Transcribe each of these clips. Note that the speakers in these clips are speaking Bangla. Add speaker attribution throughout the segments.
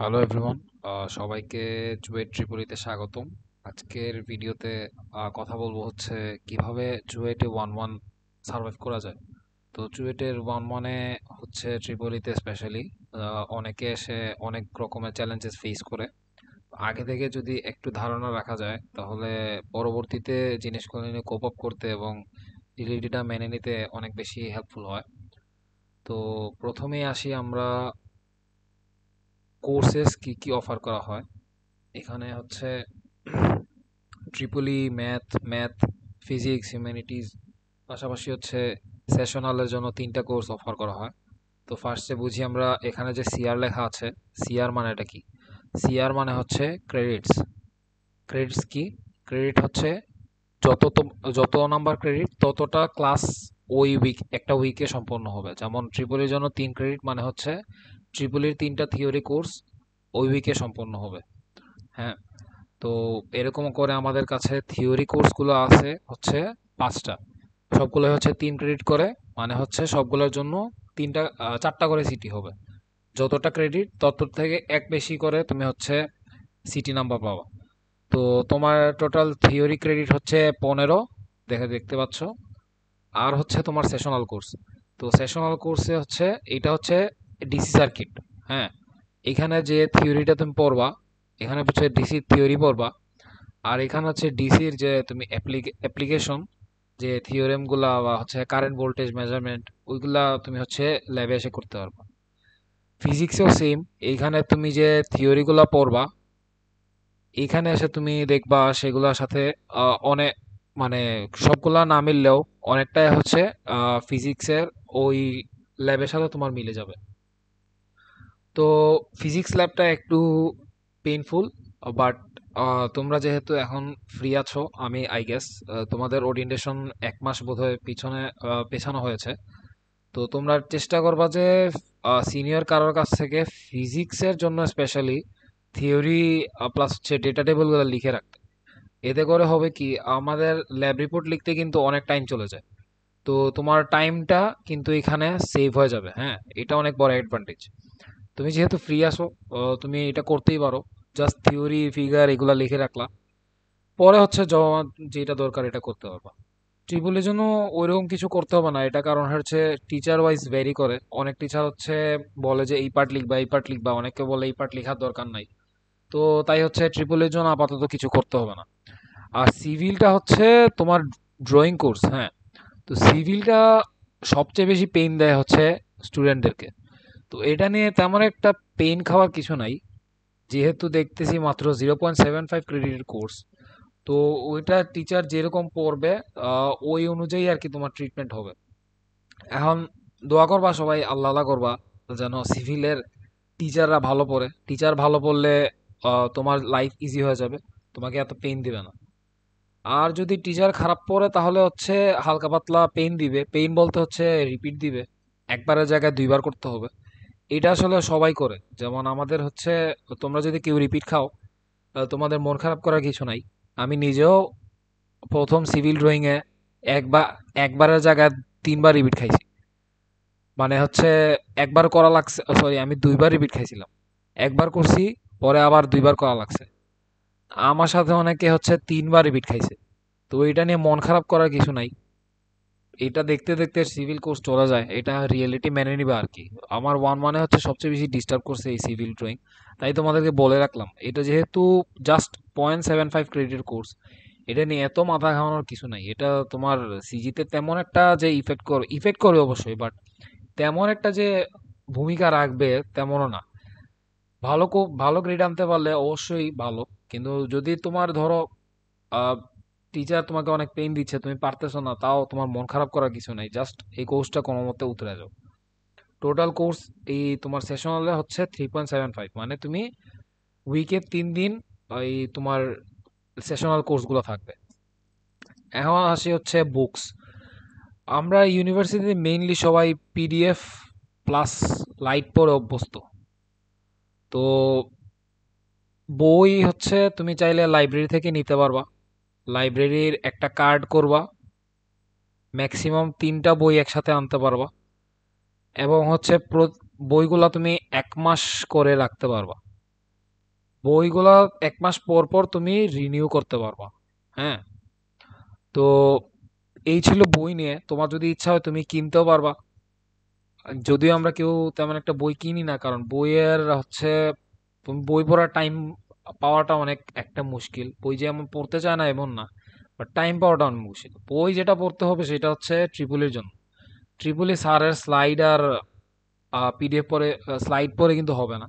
Speaker 1: হ্যালো এভরিওয়ান, সবাইকে জুয়েট ট্রিপলিতে স্বাগতম। আজকের ভিডিওতে কথা বলবো হচ্ছে কিভাবে জুয়েটে 1-1 সার্ভাইভ করা যায়। তো জুয়েটের 1-1-এ হচ্ছে ট্রিপলিতে স্পেশালি অনেকে এসে অনেক রকমের চ্যালেঞ্জেস ফেস করে। আগে থেকে যদি একটু ধারণা রাখা যায় তাহলে পরবর্তীতে জিনিসগুলো নিয়ে কোপ আপ করতে এবং ডিলিটিটা মেনে নিতে অনেক বেশি হেল্পফুল হয়। তো প্রথমেই আসি আমরা কোর্সেস কি কি অফার করা হয়। এখানে হচ্ছে ট্রিপলি ম্যাথ, ফিজিক্স, হিউম্যানিটিজ, পাশাপাশি হচ্ছে সেশনালের জন্য 3টা কোর্স অফার করা হয়। তো ফার্স্টে বুঝি আমরা, এখানে যে সিআর লেখা আছে, সিআর মানে এটা কি? সিআর মানে হচ্ছে ক্রেডিটস। ক্রেডিটস কি? ক্রেডিট হচ্ছে যত নাম্বার ক্রেডিট ততটা ক্লাস ওই একটা উইকে সম্পন্ন হবে। যেমন ট্রিপলির জন্য 3 ক্রেডিট মানে হচ্ছে ট্রিপলির 3টা থিওরি কোর্স ওই উইকে সম্পন্ন হবে। হ্যাঁ, তো এরকম করে আমাদের কাছে থিওরি কোর্সগুলো আছে হচ্ছে 5টা। সবগুলো হচ্ছে 3 ক্রেডিট করে, মানে হচ্ছে সবগুলোর জন্য 4টা করে সিটি হবে। যতটা ক্রেডিট তত থেকে এক বেশি করে তুমি হচ্ছে সিটি নাম্বার পাবা। তো তোমার টোটাল থিওরি ক্রেডিট হচ্ছে 15, দেখতে পাচ্ছ। আর হচ্ছে তোমার সেশনাল কোর্স। তো সেশনাল কোর্সে হচ্ছে এটা হচ্ছে ডিসি সার্কিট। হ্যাঁ, এখানে যে থিওরিটা তুমি পড়বা, এখানে হচ্ছে ডিসি থিওরি পড়বা। আর এখানে হচ্ছে ডিসির যে তুমি অ্যাপ্লিকেশন, যে থিওরেমগুলা বা হচ্ছে কারেন্ট ভোল্টেজ মেজারমেন্ট, ওইগুলা তুমি হচ্ছে ল্যাবে এসে করতে পারবা। ফিজিক্সেও সেম। এইখানে তুমি যে থিওরিগুলা পড়বা, এইখানে এসে তুমি দেখবা সেগুলোর সাথে অনেক, মানে সবগুলা না মিললেও অনেকটাই হচ্ছে ফিজিক্সের ওই ল্যাবের সাথে তোমার মিলে যাবে। তো ফিজিক্স ল্যাবটা একটু পেইনফুল, বাট তোমরা যেহেতু এখন ফ্রি আছো, আমি আই গেস তোমাদের ওরিয়েন্টেশন 1 মাস বোধহয় পেছানো হয়েছে। তো তোমরা চেষ্টা করবা যে সিনিয়র কারোর কাছ থেকে ফিজিক্সের জন্য স্পেশালি থিওরি প্লাস হচ্ছে ডেটা টেবিলগুলো লিখে রাখতে। এতে করে হবে কি, আমাদের ল্যাব রিপোর্ট লিখতে কিন্তু অনেক টাইম চলে যায়। তো তোমার টাইমটা কিন্তু এখানে সেভ হয়ে যাবে। হ্যাঁ, এটা অনেক বড় অ্যাডভান্টেজ। তুমি যেহেতু ফ্রি আসো, তুমি এটা করতেই পারো। জাস্ট থিওরি ফিগার এগুলা লিখে রাখলা, পরে হচ্ছে জমা যেটা দরকার এটা করতে পারবা। ট্রিপলের জন্য ওইরকম কিছু করতে হবে না, এটা কারণ হচ্ছে টিচার ওয়াইজ ভ্যারি করে। অনেক টিচার হচ্ছে বলে যে এই পার্ট লিখবা, এই পার্ট লিখবা, অনেকে বলে এই পার্ট লেখার দরকার নাই। তো তাই হচ্ছে ট্রিপলের জন্য আপাতত কিছু করতে হবে না। আর সিভিলটা হচ্ছে তোমার ড্রয়িং কোর্স। হ্যাঁ, তো সিভিলটা সবচেয়ে বেশি পেইন দেয় হচ্ছে স্টুডেন্টদেরকে। তো এটা নিয়ে তেমন একটা পেইন খাওয়ার কিছু নাই, যেহেতু দেখতেছি মাত্র 0.75 ক্রেডিটের কোর্স। তো ওইটা টিচার যেরকম পড়বে ওই অনুযায়ী আর কি তোমার ট্রিটমেন্ট হবে। এখন দোয়া করবা সবাই, আল্লাহ আল্লাহ করবা যেন সিভিলের টিচাররা ভালো পড়ে। টিচার ভালো পড়লে তোমার লাইফ ইজি হয়ে যাবে, তোমাকে এত পেইন দিবে না। আর যদি টিচার খারাপ পড়ে তাহলে হচ্ছে হালকা পাতলা পেইন দিবে। পেইন বলতে হচ্ছে রিপিট দিবে, একবারের জায়গায় 2বার করতে হবে। এটা আসলে সবাই করে, যেমন আমাদের হচ্ছে, তোমরা যদি কেউ রিপিট খাও তোমাদের মন খারাপ করার কিছু নাই। আমি নিজেও প্রথম সিভিল ড্রয়িং এ একবারের জায়গায় 3বার রিপিট খাইছি। মানে হচ্ছে একবার করা লাগছে, সরি, আমি 2বার রিপিট খাইছিলাম। একবার করছি, পরে আবার 2বার করা লাগছে। আমার সাথে অনেকে হচ্ছে 3বার রিপিট খাইছে। তো এটা নিয়ে মন খারাপ করার কিছু নাই। এটা দেখতে দেখতে সিভিল কোর্স চলে যায়, এটা রিয়েলিটি মেনে নিবে আর কি। আমার 1-1 হচ্ছে সবচেয়ে বেশি ডিস্টার্ব করছে এই সিভিল ড্রয়িং। তাই তোমাদেরকে বলে রাখলাম, এটা যেহেতু জাস্ট 0.75 ক্রেডিটের কোর্স, এটা নিয়ে এত মাথা ঘামানোর কিছু নাই। এটা তোমার সিজিতে তেমন একটা যে ইফেক্ট করে অবশ্যই, বাট তেমন একটা যে ভূমিকা রাখবে তেমনও না। ভালো গ্রেড আনতে পারলে অবশ্যই ভালো, কিন্তু যদি তোমার ধরো টিচার তোমাকে অনেক পেইন দিচ্ছে, তুমি পারতেছো না, তাও তোমার মন খারাপ করার কিছু নাই। জাস্ট এই কোর্সটা কোনো মতে উতরে যাও। টোটাল কোর্স এই তোমার সেশনালে হচ্ছে 3.75, মানে তুমি উইকে 3 দিন এই তোমার সেশনাল কোর্সগুলো থাকবে। এখন আসি হচ্ছে বুকস। আমরা ইউনিভার্সিটিতে মেইনলি সবাই পিডিএফ প্লাস লাইট পড়ে অভ্যস্ত। তো বই হচ্ছে তুমি চাইলে লাইব্রেরি থেকে নিতে পারবা। লাইব্রেরির একটা কার্ড করবা, ম্যাক্সিমাম 3টা বই একসাথে আনতে পারবা। এবং হচ্ছে বইগুলা তুমি 1 মাস করে রাখতে পারবা। বইগুলা 1 মাস পর পর তুমি রিনিউ করতে পারবা। হ্যাঁ, তো এই ছিল বই নিয়ে। তোমার যদি ইচ্ছা হয় তুমি কিনতেও পারবা। যদিও আমরা কেউ তেমন একটা বই কিনি না, কারণ বইয়ের হচ্ছে তুমি বই পড়ার টাইম পাওয়াটা অনেক একটা মুশকিল। বই যে এমন পড়তে চায় না এমন না, বাট টাইম পাওয়াটা অনেক মুশকিল। বই যেটা পড়তে হবে সেটা হচ্ছে ট্রিপলের জন্য। ট্রিপলি স্যারের স্লাইড আর পিডিএফ পরে, স্লাইড পরে কিন্তু হবে না।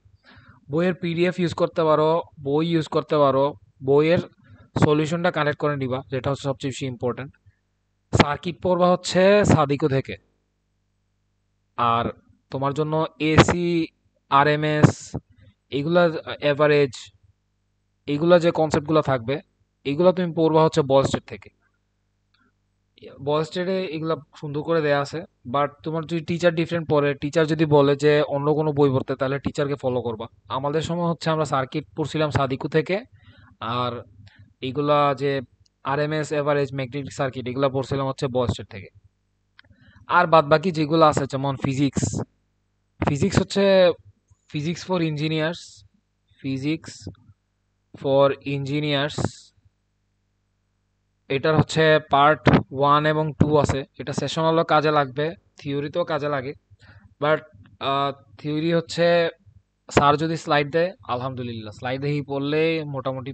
Speaker 1: বইয়ের পিডিএফ ইউজ করতে পারো, বই ইউজ করতে পারো, বইয়ের সলিউশনটা কালেক্ট করে নিবা, যেটা হচ্ছে সবচেয়ে বেশি ইম্পর্টেন্ট। সার্কিট পড়বা হচ্ছে সাদিকো থেকে। আর তোমার জন্য এসি, আরএমএস, এগুলা, এভারেজ, এগুলা যে কনসেপ্টগুলো থাকবে, এগুলো তুমি পড়বা হচ্ছে বল স্টেট থেকে। বল স্টেটে এগুলা সুন্দর করে দেয়া আছে। বাট তোমার যদি টিচার ডিফারেন্ট পড়ে, টিচার যদি বলে যে অন্য কোনো বই পড়তে, তাহলে টিচারকে ফলো করবা। আমাদের সময় হচ্ছে আমরা সার্কিট পড়ছিলাম সাদিকু থেকে। আর এইগুলা যে আরএমএস, এভারেজ, ম্যাগনেটিক সার্কিট, এগুলা পড়ছিলাম হচ্ছে বল স্টেট থেকে। আর বাদ বাকি যেগুলো আছে যেমন ফিজিক্স, ফিজিক্স হচ্ছে physics for engineers, physics for engineers, এটার হচ্ছে পার্ট 1 এবং 2 আছে। এটা সেশনালও কাজে লাগবে, থিওরিতেও কাজে লাগে। বাট থিওরি হচ্ছে স্যার যদি স্লাইড দেয়, আলহামদুলিল্লাহ, স্লাইড দেখি পড়লে মোটামুটি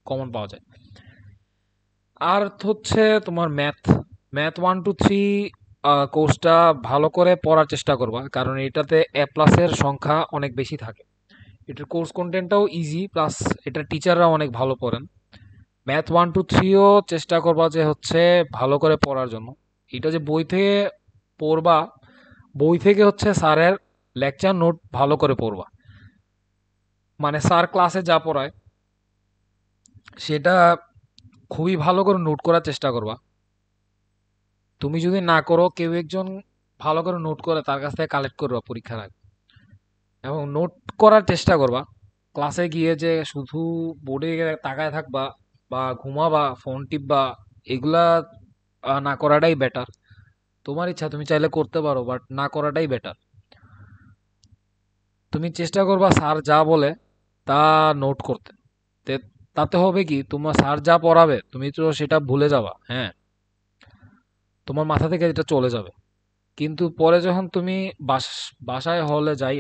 Speaker 1: কমন পাওয়া যায়। আর হচ্ছে তোমার ম্যাথ, ম্যাথ 1 2 3 কোর্সটা ভালো করে পড়ার চেষ্টা করবা, কারণ এটাতে এ প্লাসের সংখ্যা অনেক বেশি থাকে। এটার কোর্স কন্টেন্টটাও ইজি, প্লাস এটার টিচাররা অনেক ভালো পড়েন। ম্যাথ 1 2 3ও চেষ্টা করবা যে হচ্ছে ভালো করে পড়ার জন্য। এটা যে বই থেকে পড়বা, বই থেকে হচ্ছে স্যারের লেকচার নোট ভালো করে পড়বা। মানে স্যার ক্লাসে যা পড়ায় সেটা খুবই ভালো করে নোট করার চেষ্টা করবা। তুমি যদি না করো, কেউ একজন ভালো করে নোট করে তার কাছ থেকে কালেক্ট করবা পরীক্ষার আগে, এবং নোট করার চেষ্টা করবা। ক্লাসে গিয়ে যে শুধু বোর্ডে তাকায় থাকবা বা ঘুমাবা, ফোন টিপবা, এগুলা না করাটাই বেটার। তোমার ইচ্ছা, তুমি চাইলে করতে পারো, বাট না করাটাই বেটার। তুমি চেষ্টা করবা স্যার যা বলে তা নোট করতে। তাতে হবে কি, তোমার স্যার যা পড়াবে তুমি তো সেটা ভুলে যাবা। হ্যাঁ, তোমার মাথা থেকে এটা চলে যাবে। কিন্তু পরে যখন তুমি বাসায় হলে যাই,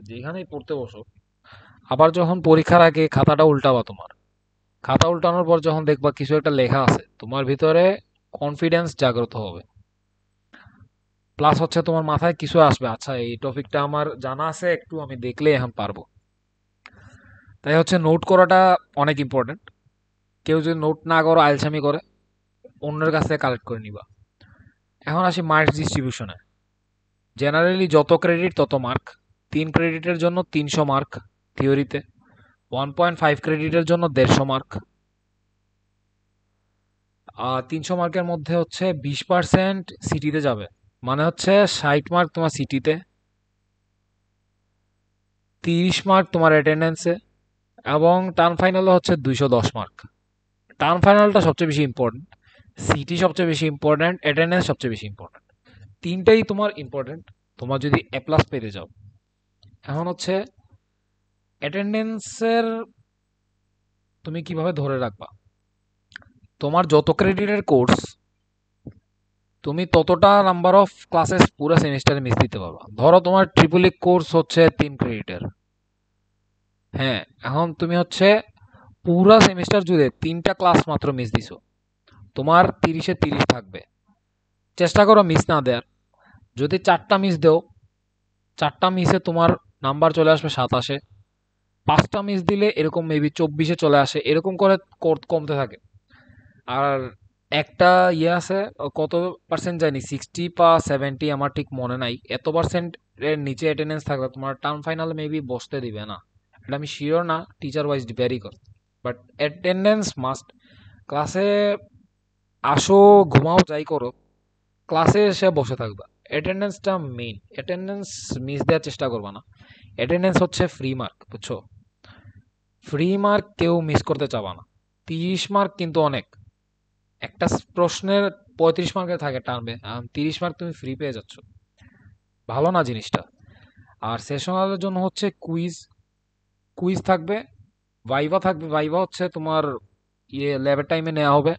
Speaker 1: যেখানেই পড়তে বসো, আবার যখন পরীক্ষার আগে খাতাটা উল্টাবা, তোমার খাতা উল্টানোর পর যখন দেখবা কিছু একটা লেখা আছে, তোমার ভিতরে কনফিডেন্স জাগ্রত হবে। প্লাস হচ্ছে তোমার মাথায় কিছু আসবে, আচ্ছা এই টপিকটা আমার জানা আছে, একটু আমি দেখলে এখন পারবো। তাই হচ্ছে নোট করাটা অনেক ইম্পর্টেন্ট। কেউ যদি নোট না করো, আলসামি করে, অন্যের কাছ থেকে কালেক্ট করে নিবা। এখন আসি মার্কস ডিস্ট্রিবিউশনে। জেনারেলি যত ক্রেডিট তত মার্ক। 3 ক্রেডিটের জন্য 300 মার্ক থিওরিতে, 1.5 ক্রেডিটের জন্য 150 মার্ক। 300 মার্কের মধ্যে হচ্ছে 20% সিটিতে যাবে, মানে হচ্ছে 60 মার্ক তোমার সিটিতে, 30 মার্ক তোমার অ্যাটেন্ডেন্সে, এবং টার্ম ফাইনালে হচ্ছে 210 মার্ক। টার্ম ফাইনালটা সবচেয়ে বেশি ইম্পর্টেন্ট, সিটি সবচেয়ে বেশি ইম্পর্টেন্ট, অ্যাটেন্ডেন্স সবচেয়ে বেশি ইম্পর্টেন্ট। তিনটাই তোমার ইম্পর্টেন্ট তোমার যদি এ প্লাস পেতে যাও। এখন হচ্ছে অ্যাটেন্ডেন্সের তুমি কিভাবে ধরে রাখবা। তোমার যত ক্রেডিটের কোর্স, তুমি ততটা নাম্বার অফ ক্লাসেস পুরো সেমিস্টারে মিস দিতে পারবা। ধরো তোমার ট্রিপল কোর্স হচ্ছে 3 ক্রেডিটের। হ্যাঁ, এখন তুমি হচ্ছে পুরা সেমিস্টার জুড়ে 3টা ক্লাস মাত্র মিস দিছো, তোমার 30-এ 30 থাকবে। চেষ্টা করো মিস না দেওয়ার। যদি 4টা মিস দেও, 4টা মিসে তোমার নাম্বার চলে আসবে 27-এ। 5টা মিস দিলে এরকম মেবি 24-এ চলে আসে, এরকম করে কমতে থাকে। আর একটা ইয়ে আছে, কত পার্সেন্ট জানি, 60 বা 70, আমার ঠিক মনে নাই। এত পার্সেন্ট এর নিচে অ্যাটেন্ডেন্স থাকলে তোমার টার্ম ফাইনাল মেবি বসতে দিবে না। এটা আমি শিওর না, টিচার ওয়াইজ ভ্যারি করে। But attendance must. ক্লাসে আসো, ঘুমাও, যাই করো, ক্লাসে এসে বসে থাকবা। অ্যাটেন্ডেন্সটা মেইন, অ্যাটেন্ডেন্স মিস দেওয়ার চেষ্টা করবা না। অ্যাটেন্ডেন্স হচ্ছে ফ্রি মার্ক, বুঝছো? ফ্রি মার্ক কেউ মিস করতে চাবা না। 30 মার্ক কিন্তু অনেক। একটা প্রশ্নের 35 মার্কের থাকে টার্মে, 30 মার্ক তুমি ফ্রি পেয়ে যাচ্ছ। ভালো না জিনিসটা? আর সেশনালের জন্য হচ্ছে কুইজ, কুইজ থাকবে, ভাইভা থাকবে। ভাইভা হচ্ছে তোমার ল্যাবের টাইমে নেওয়া হবে।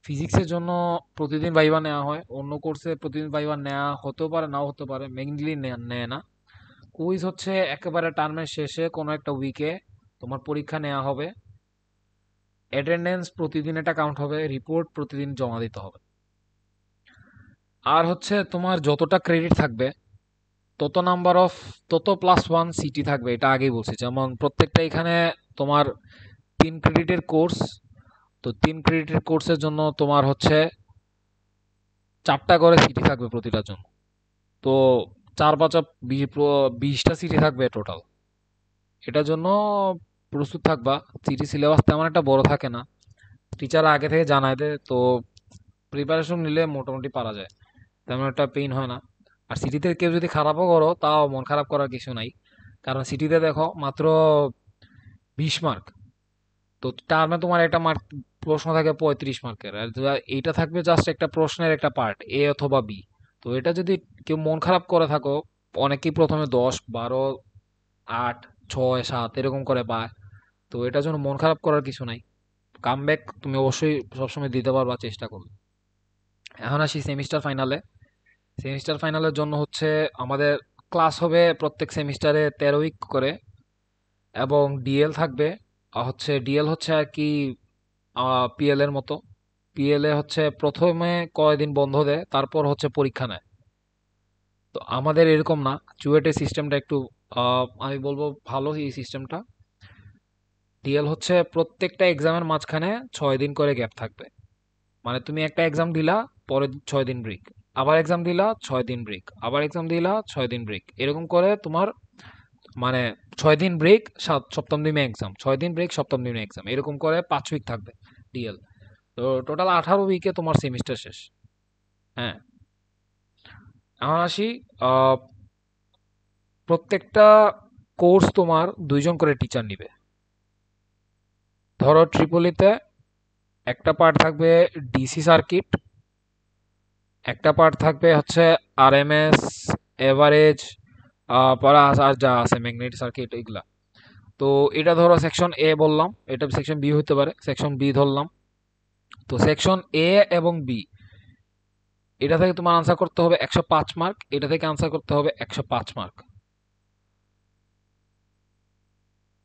Speaker 1: ফিজিক্সের জন্য প্রতিদিন ভাইভা নেওয়া হয়, অন্য কোর্সে প্রতিদিন ভাইভা নেওয়া হতেও পারে নাও হতে পারে, মেইনলি নেয় না। কুইজ হচ্ছে একেবারে টার্মের শেষে কোনো একটা উইকে তোমার পরীক্ষা নেওয়া হবে, অ্যাটেন্ডেন্স প্রতিদিন এটা কাউন্ট হবে, রিপোর্ট প্রতিদিন জমা দিতে হবে। আর হচ্ছে তোমার যতটা ক্রেডিট থাকবে তত নাম্বার অফ, তত +1 সিটি থাকবে, এটা আগেই বলছি। যেমন প্রত্যেকটা এখানে তোমার 3 ক্রেডিটের কোর্স, তো 3 ক্রেডিটের কোর্সের জন্য তোমার হচ্ছে 4টা করে সিটি থাকবে প্রতিটার জন্য। তো 4 5 20টা সিটি থাকবে টোটাল। এটার জন্য প্রস্তুত থাকবা। সিটি সিলেবাস তেমন একটা বড় থাকে না, টিচার আগে থেকে জানায় দেয়, তো প্রিপারেশন নিলে মোটামুটি পারা যায়, তেমন একটা পেইন হয় না। আর সিটিতে কেউ যদি খারাপও করো তাও মন খারাপ করার কিছু নাই, কারণ সিটিতে দেখো মাত্র 20 মার্ক, তো টার্মে তোমার একটা মার্ক প্রশ্ন থাকে 35 মার্কের, আর এইটা থাকবে জাস্ট একটা প্রশ্নের একটা পার্ট, এ অথবা বি। তো এটা যদি কেউ মন খারাপ করে থাকো, অনেকেই প্রথমে 10 12 8 6 7 এরকম করে পায়, তো এটার জন্য মন খারাপ করার কিছু নাই। কামব্যাক তুমি অবশ্যই সবসময় দিতে পারবা চেষ্টা করবে। এখন আসি সেমিস্টার ফাইনালে। সেমিস্টার ফাইনালের জন্য হচ্ছে আমাদের ক্লাস হবে প্রত্যেক সেমিস্টারে 13 উইক করে, এবং ডিএল থাকবে। হচ্ছে ডিএল হচ্ছে আর কি পিএল এর মতো। পিএল এ হচ্ছে প্রথমে কয়দিন বন্ধ দেয়, তারপর হচ্ছে পরীক্ষা নেয়। তো আমাদের এরকম না, চুয়েটের সিস্টেমটা একটু আমি বলবো ভালো এই সিস্টেমটা। ডিএল হচ্ছে প্রত্যেকটা এক্সামের মাঝখানে 6 দিন করে গ্যাপ থাকবে। মানে তুমি একটা এক্সাম দিলা, পরে 6 দিন ব্রেক, আবার এক্সাম দিলা 6 দিন ব্রেক, আবার এক্সাম দিলা 6 দিন ব্রেক, এরকম করে তোমার মানে 6 দিন ব্রেক, সপ্তম দিনে এক্সাম, 6 দিন ব্রেক, সপ্তম দিনে এক্সাম, এরকম করে 5 উইক থাকবে ডিএল। তো টোটাল 18 উইকে তোমার সেমিস্টার শেষ। হ্যাঁ, এখন আসি। আহ, প্রত্যেকটা কোর্স তোমার 2জন করে টিচার নিবে। ধরো ট্রিপলিতে একটা পার্ট থাকবে ডিসি সার্কিট, একটা পার্ট থাকবে হচ্ছে আরএমএস, এভারেজ, পরে আর যা আছে ম্যাগনেটিক সার্কিট এগুলা। তো এটা ধরো সেকশন এ বললাম, এটা সেকশন বি হতে পারে, সেকশন বি ধরলাম। তো সেকশন এ এবং বি, এটা থেকে তোমার আনসার করতে হবে 105 মার্ক, এটা থেকে আনসার করতে হবে 105 মার্ক।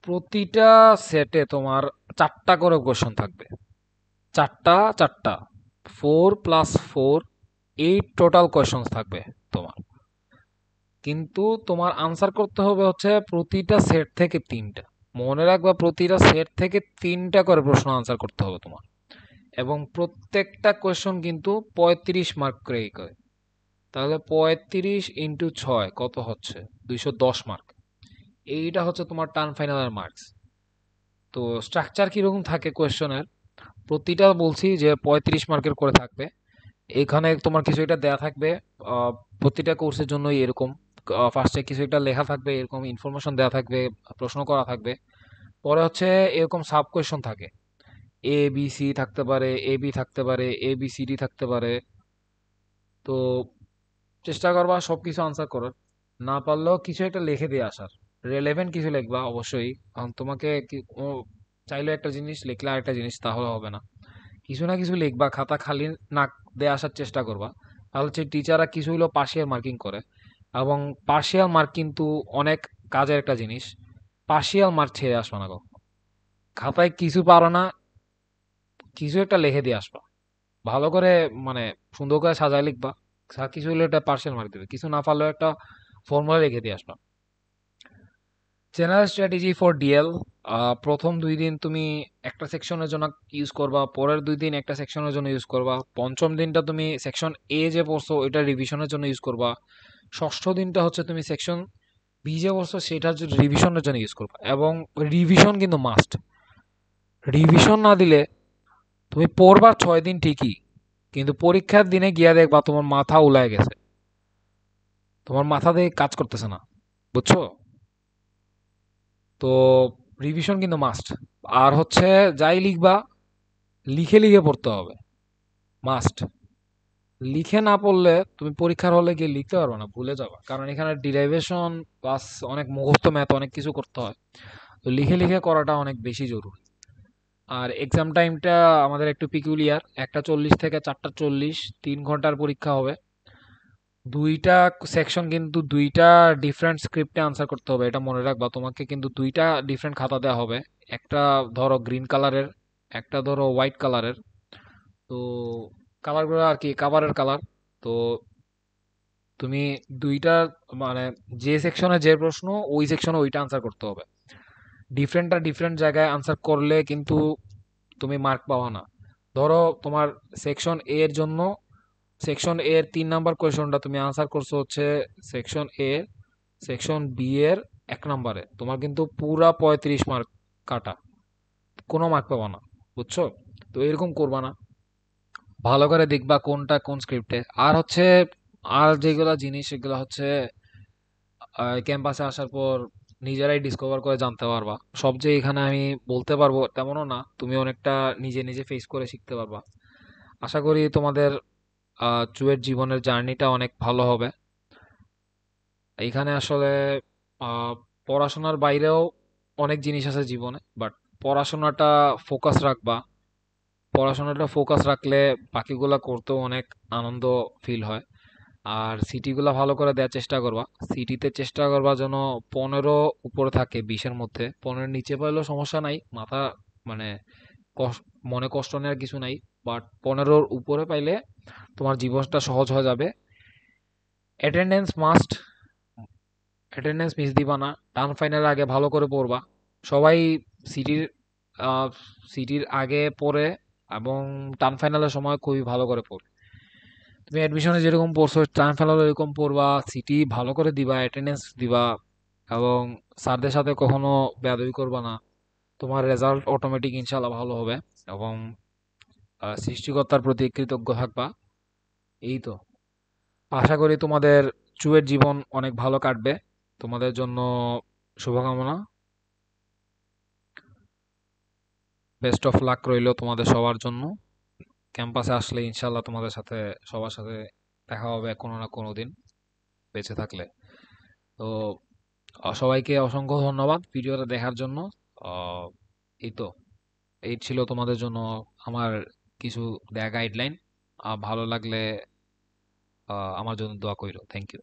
Speaker 1: প্রতিটা সেটে তোমার 4টা করে কোশ্চেন থাকবে, 4টা 4টা, 4+4 8 টোটাল কোয়েশ্চন থাকবে তোমার। কিন্তু তোমার আনসার করতে হবে হচ্ছে প্রতিটা সেট থেকে 3টা। মনে রাখবা প্রতিটা সেট থেকে 3টা করে প্রশ্ন আনসার করতে হবে তোমার, এবং প্রত্যেকটা কোয়েশ্চন কিন্তু 35 মার্ক করে। তাহলে 35 × 6 কত হচ্ছে? 210 মার্ক। এইটা হচ্ছে তোমার টার্ম ফাইনালের মার্কস। তো স্ট্রাকচার কিরকম থাকে কোয়েশ্চনের, প্রতিটা বলছি যে 35 মার্কের করে থাকবে। এখানে তোমার কিছু একটা দেয়া থাকবে, প্রতিটা কোর্সের জন্যই এরকম। ফার্স্টে কিছু একটা লেখা থাকবে, এরকম ইনফরমেশন দেওয়া থাকবে, প্রশ্ন করা থাকবে। পরে হচ্ছে এরকম সাব কোয়েশ্চন থাকে, এ বি সি থাকতে পারে, এ বি থাকতে পারে, এ বি সি ডি থাকতে পারে। তো চেষ্টা করবা সব কিছু আনসার করার, না পারলেও কিছু একটা লিখে দিয়ে আসার, রেলেভেন্ট কিছু লিখবা অবশ্যই। কারণ তোমাকে চাইলে একটা জিনিস লিখলে আরেকটা জিনিস, তাহলে হবে না। কিছু না কিছু লিখবা, খাতা খালি না দিয়ে আসার চেষ্টা করবা। তাহলে হচ্ছে টিচাররা কিছু হইলেও পার্শিয়াল মার্কিং করে, এবং পার্শিয়াল মার্ক কিন্তু অনেক কাজের একটা জিনিস। পার্শিয়াল মার্ক ছেড়ে আসবা না কখনো। খাতায় কিছু পারো না, কিছু একটা লিখে দিয়ে আসবা ভালো করে, মানে সুন্দর করে সাজায় লিখবা। কিছু হলে এটা পার্শিয়াল মার্ক দেবে, কিছু না পারলেও একটা ফর্মুলা লিখে দিয়ে আসবা। জেনারেল স্ট্র্যাটেজি ফর ডিএল, প্রথম 2 দিন তুমি একটা সেকশনের জন্য ইউজ করবা, পরের 2 দিন একটা সেকশনের জন্য ইউজ করবা, পঞ্চম দিনটা তুমি সেকশন এ যে পড়ছো এটা রিভিশনের জন্য ইউজ করবা, ষষ্ঠ দিনটা হচ্ছে তুমি সেকশন বি যে পড়ছো সেটা রিভিশনের জন্য ইউজ করবা। এবং রিভিশন কিন্তু মাস্ট, রিভিশন না দিলে তুমি পড়বা 6 দিন ঠিকই, কিন্তু পরীক্ষার দিনে গিয়া দেখবা তোমার মাথা উলায় গেছে, তোমার মাথা দিয়ে কাজ করতেছে না, বুঝছো? তো রিভিশন কিন্তু মাস্ট। আর হচ্ছে যাই লিখবা, লিখে লিখে পড়তে হবে, মাস্ট। লিখে না পড়লে তুমি পরীক্ষার হলে গিয়ে লিখতে পারবে না, ভুলে যাবা, কারণ এখানে ডিরাইভেশন প্লাস অনেক মুখস্থ ম্যাথ অনেক কিছু করতে হয়। তো লিখে লিখে করাটা অনেক বেশি জরুরি। আর এক্সাম টাইমটা আমাদের একটু পিকুলিয়ার, 1:40 থেকে 4:40, 3 ঘন্টার পরীক্ষা হবে। দুইটা সেকশন, কিন্তু দুইটা ডিফারেন্ট স্ক্রিপ্টে আনসার করতে হবে, এটা মনে রাখবা। তোমাকে কিন্তু দুইটা ডিফারেন্ট খাতা দেওয়া হবে, একটা ধরো গ্রিন কালারের, একটা ধরো হোয়াইট কালারের। তো কালারগুলো আর কি কাভারের কালার। তো তুমি দুইটা, মানে যে সেকশনে যে প্রশ্ন ওই সেকশনে ওইটা আনসার করতে হবে। ডিফারেন্টটা ডিফারেন্ট জায়গায় আনসার করলে কিন্তু তুমি মার্ক পাওয়া না। ধরো তোমার সেকশন এ এর জন্য, সেকশন এ এর 3 নাম্বার কোয়েশনটা তুমি আনসার করছো হচ্ছে সেকশন এ, সেকশন বি এর 1 নাম্বারে, তোমার কিন্তু পুরা 35 মার্ক কাটা, কোনো মার্ক পাবা না। বুঝছো? তো এরকম করবা না, ভালো করে দেখবা কোনটা কোন স্ক্রিপ্টে। আর হচ্ছে, আর যেগুলা জিনিস সেগুলো হচ্ছে ক্যাম্পাসে আসার পর নিজেরাই ডিসকভার করে জানতে পারবা। সব যে এখানে আমি বলতে পারবো তেমনও না, তুমি অনেকটা নিজে নিজে ফেস করে শিখতে পারবা। আশা করি তোমাদের চুয়েট জীবনের জার্নিটা অনেক ভালো হবে। এখানে আসলে আহ, পড়াশোনার বাইরেও অনেক জিনিস আছে জীবনে, বাট পড়াশোনাটা ফোকাস রাখবা। পড়াশোনাটা ফোকাস রাখলে বাকিগুলা করতেও অনেক আনন্দ ফিল হয়। আর সিটিগুলা ভালো করে দেওয়ার চেষ্টা করবা। সিটিতে চেষ্টা করবা যেন 15 উপরে থাকে, 20-এর মধ্যে। 15-এর নিচে পাইলেও সমস্যা নাই, মাথা মানে মনে কষ্ট নেওয়ার কিছু নাই। বাট 15-র উপরে পাইলে তোমার জীবনটা সহজ হয়ে যাবে। অ্যাটেন্ডেন্স মাস্ট, অ্যাটেন্ডেন্স মিস দিবা না। টার্ম ফাইনাল আগে ভালো করে পড়বা। সবাই সিটির সিটির আগে পড়ে এবং টার্ম ফাইনালের সময় খুবই ভালো করে পড়ে। তুমি অ্যাডমিশনে যেরকম পড়ছো টার্ম ফাইনালে এরকম পড়বা, সিটি ভালো করে দিবা, অ্যাটেন্ডেন্স দিবা, এবং স্যারদের সাথে কখনো বেয়াদবি করবা না। তোমার রেজাল্ট অটোমেটিক ইনশাল্লাহ ভালো হবে, এবং সৃষ্টিকর্তার প্রতি কৃতজ্ঞ থাকবা। এই তো, আশা করি তোমাদের চুয়েট জীবন অনেক ভালো কাটবে। তোমাদের জন্য শুভকামনা, বেস্ট অফ লাক রইলো তোমাদের সবার জন্য। ক্যাম্পাসে আসলে ইনশাল্লাহ তোমাদের সাথে, সবার সাথে দেখা হবে কোনো না কোনো দিন, বেঁচে থাকলে। তো সবাইকে অসংখ্য ধন্যবাদ ভিডিওটা দেখার জন্য। আহ, এই তো, এই ছিল তোমাদের জন্য আমার কিছু দেয়া গাইডলাইন। ভালো লাগলে আমার জন্য দোয়া কইরো। Thank you.